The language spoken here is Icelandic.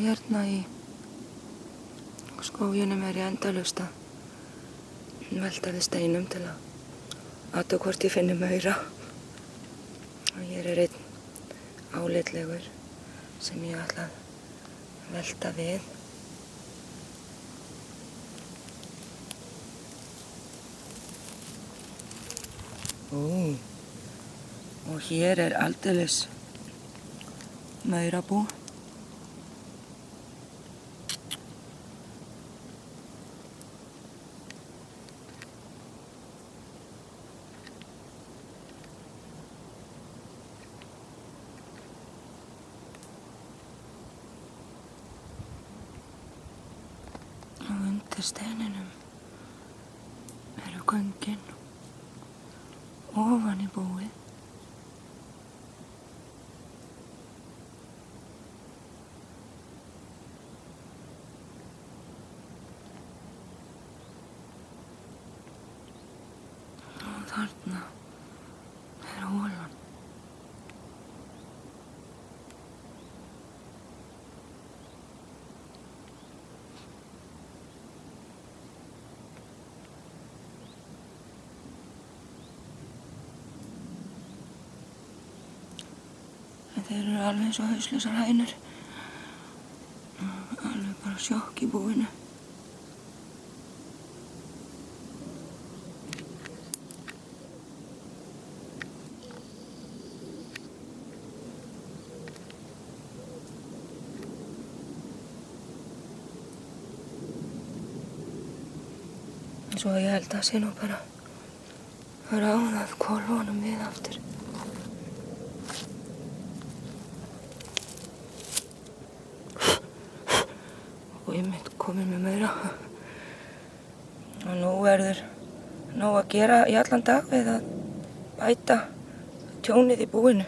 hérna í skóginum ég endalaust að velta við steinum til að athuga hvort ég finni maura. Og hér einn álitlegur sem ég ætla að velta við. Og hér aldeilis maurabú. Og undir steininum eru göngin ofan í búið. Og þarna holan. Þeir eru alveg eins og hauslausar hænur. Alveg bara sjokk í búinu. Svo ég held að sé nú bara að ráða hvolfunum við aftur. Og ég mitt komin með maura. Og nú verður nóg að gera í allan dag við að bæta tjónið í búinu.